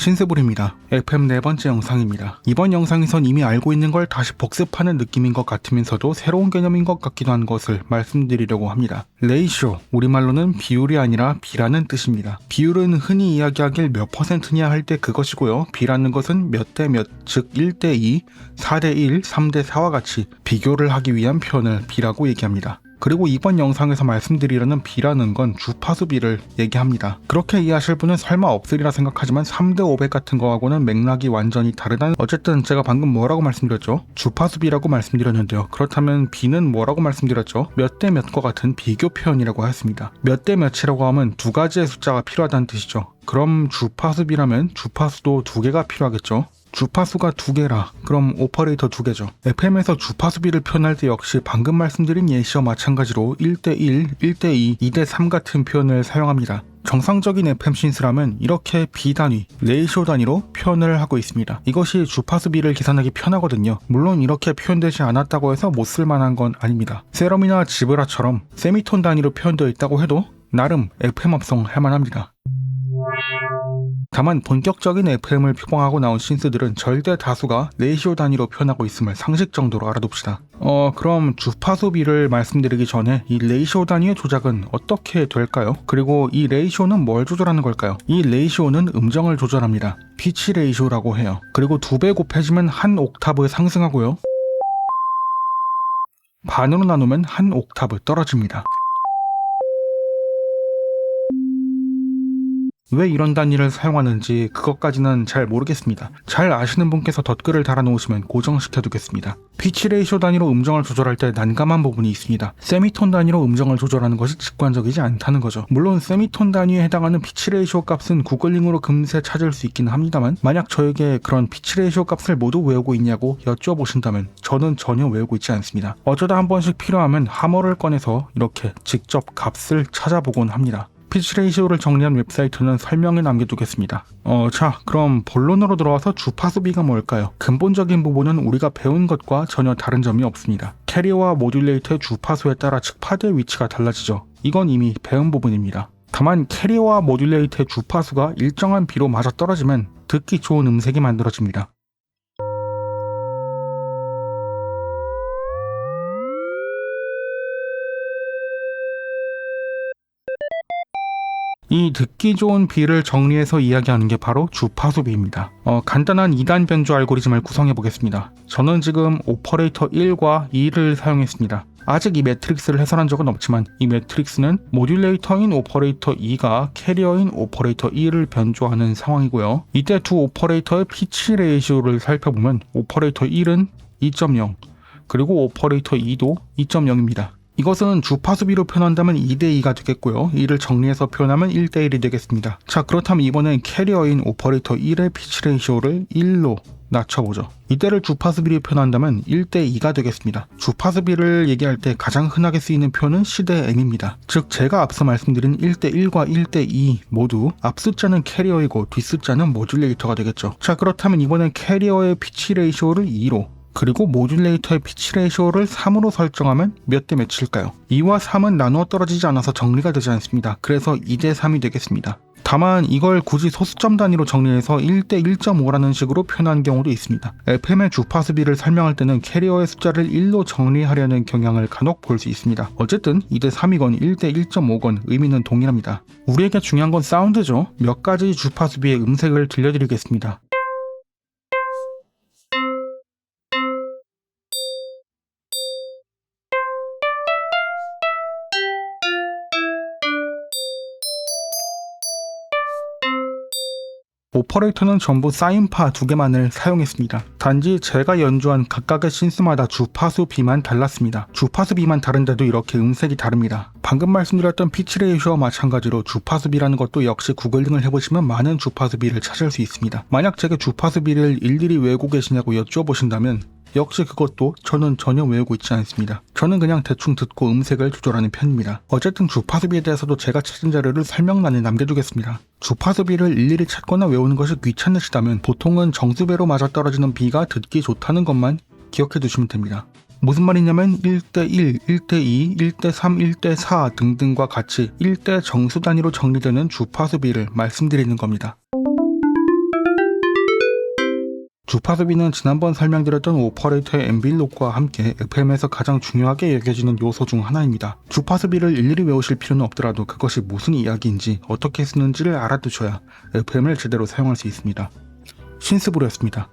신스불입니다. FM 네 번째 영상입니다. 이번 영상에선 이미 알고 있는 걸 다시 복습하는 느낌인 것 같으면서도 새로운 개념인 것 같기도 한 것을 말씀드리려고 합니다. 레이쇼, 우리말로는 비율이 아니라 비라는 뜻입니다. 비율은 흔히 이야기하길 몇 퍼센트냐 할 때 그것이고요. 비라는 것은 몇 대 몇, 즉 1대2, 4대1, 3대4와 같이 비교를 하기 위한 표현을 비라고 얘기합니다. 그리고 이번 영상에서 말씀드리려는 비라는 건 주파수 비를 얘기합니다. 그렇게 이해하실 분은 설마 없으리라 생각하지만 3대 500 같은 거하고는 맥락이 완전히 다르다는, 어쨌든 제가 방금 뭐라고 말씀드렸죠? 주파수 비라고 말씀드렸는데요. 그렇다면 비는 뭐라고 말씀드렸죠? 몇 대 몇과 같은 비교 표현이라고 했습니다. 몇 대 몇이라고 하면 두 가지의 숫자가 필요하다는 뜻이죠. 그럼 주파수 비라면 주파수도 두 개가 필요하겠죠? 주파수가 두 개라 그럼 오퍼레이터 두 개죠. FM에서 주파수비를 표현할 때 역시 방금 말씀드린 예시와 마찬가지로 1대1, 1대2, 2대3 같은 표현을 사용합니다. 정상적인 FM 신스라면 이렇게 비 단위, 레이쇼 단위로 표현을 하고 있습니다. 이것이 주파수비를 계산하기 편하거든요. 물론 이렇게 표현되지 않았다고 해서 못 쓸만한 건 아닙니다. 세럼이나 지브라처럼 세미톤 단위로 표현되어 있다고 해도 나름 FM 합성 할만합니다. 다만 본격적인 FM을 표방하고 나온 신스들은 절대 다수가 레이시오 단위로 표현하고 있음을 상식 정도로 알아둡시다. 그럼 주파수비를 말씀드리기 전에 이 레이시오 단위의 조작은 어떻게 될까요? 그리고 이 레이시오는 뭘 조절하는 걸까요? 이 레이시오는 음정을 조절합니다. 피치 레이시오라고 해요. 그리고 2배 곱해지면 한 옥타브 상승하고요. 반으로 나누면 한 옥타브 떨어집니다. 왜 이런 단위를 사용하는지 그것까지는 잘 모르겠습니다. 잘 아시는 분께서 댓글을 달아놓으시면 고정시켜두겠습니다. 피치 레이쇼 단위로 음정을 조절할 때 난감한 부분이 있습니다. 세미톤 단위로 음정을 조절하는 것이 직관적이지 않다는 거죠. 물론 세미톤 단위에 해당하는 피치 레이쇼 값은 구글링으로 금세 찾을 수 있기는 합니다만, 만약 저에게 그런 피치 레이쇼 값을 모두 외우고 있냐고 여쭤보신다면 저는 전혀 외우고 있지 않습니다. 어쩌다 한 번씩 필요하면 하머를 꺼내서 이렇게 직접 값을 찾아보곤 합니다. 피치 레이시오를 정리한 웹사이트는 설명에 남겨두겠습니다. 자, 그럼 본론으로 들어와서 주파수비가 뭘까요? 근본적인 부분은 우리가 배운 것과 전혀 다른 점이 없습니다. 캐리어와 모듈레이터의 주파수에 따라 측파대의 위치가 달라지죠. 이건 이미 배운 부분입니다. 다만 캐리어와 모듈레이터의 주파수가 일정한 비로 맞아떨어지면 듣기 좋은 음색이 만들어집니다. 이 듣기 좋은 비를 정리해서 이야기하는 게 바로 주파수비입니다. 간단한 2단 변조 알고리즘을 구성해 보겠습니다. 저는 지금 오퍼레이터 1과 2를 사용했습니다. 아직 이 매트릭스를 해설한 적은 없지만 이 매트릭스는 모듈레이터인 오퍼레이터 2가 캐리어인 오퍼레이터 1을 변조하는 상황이고요. 이때 두 오퍼레이터의 피치 레이시오를 살펴보면 오퍼레이터 1은 2.0 그리고 오퍼레이터 2도 2.0입니다. 이것은 주파수비로 표현한다면 2대2가 되겠고요. 이를 정리해서 표현하면 1대1이 되겠습니다. 자, 그렇다면 이번엔 캐리어인 오퍼레이터 1의 피치 레이시오를 1로 낮춰보죠. 이때를 주파수비로 표현한다면 1대2가 되겠습니다. 주파수비를 얘기할 때 가장 흔하게 쓰이는 표현은 C 대 M입니다. 즉 제가 앞서 말씀드린 1대1과 1대2 모두 앞숫자는 캐리어이고 뒷숫자는 모듈레이터가 되겠죠. 자, 그렇다면 이번엔 캐리어의 피치 레이시오를 2로 그리고 모듈레이터의 피치 레이시오를 3으로 설정하면 몇 대 몇일까요? 2와 3은 나누어 떨어지지 않아서 정리가 되지 않습니다. 그래서 2대 3이 되겠습니다. 다만 이걸 굳이 소수점 단위로 정리해서 1대 1.5라는 식으로 표현한 경우도 있습니다. FM의 주파수비를 설명할 때는 캐리어의 숫자를 1로 정리하려는 경향을 간혹 볼 수 있습니다. 어쨌든 2대 3이건 1대 1.5건 의미는 동일합니다. 우리에게 중요한 건 사운드죠. 몇 가지 주파수비의 음색을 들려드리겠습니다. 오퍼레이터는 전부 사인파 2개만을 사용했습니다. 단지 제가 연주한 각각의 신스마다 주파수 비만 달랐습니다. 주파수 비만 다른데도 이렇게 음색이 다릅니다. 방금 말씀드렸던 피치 레이쇼와 마찬가지로 주파수 비라는 것도 역시 구글링을 해보시면 많은 주파수 비를 찾을 수 있습니다. 만약 제게 주파수 비를 일일이 외우고 계시냐고 여쭤보신다면 역시 그것도 저는 전혀 외우고 있지 않습니다. 저는 그냥 대충 듣고 음색을 조절하는 편입니다. 어쨌든 주파수비에 대해서도 제가 찾은 자료를 설명란에 남겨두겠습니다. 주파수비를 일일이 찾거나 외우는 것이 귀찮으시다면 보통은 정수배로 맞아떨어지는 비가 듣기 좋다는 것만 기억해 두시면 됩니다. 무슨 말이냐면 1대1, 1대2, 1대3, 1대4 등등과 같이 1대 정수 단위로 정리되는 주파수비를 말씀드리는 겁니다. 주파수비는 지난번 설명드렸던 오퍼레이터의 엠빌록과 함께 FM에서 가장 중요하게 여겨지는 요소 중 하나입니다. 주파수비를 일일이 외우실 필요는 없더라도 그것이 무슨 이야기인지 어떻게 쓰는지를 알아두셔야 FM을 제대로 사용할 수 있습니다. 신스브루였습니다.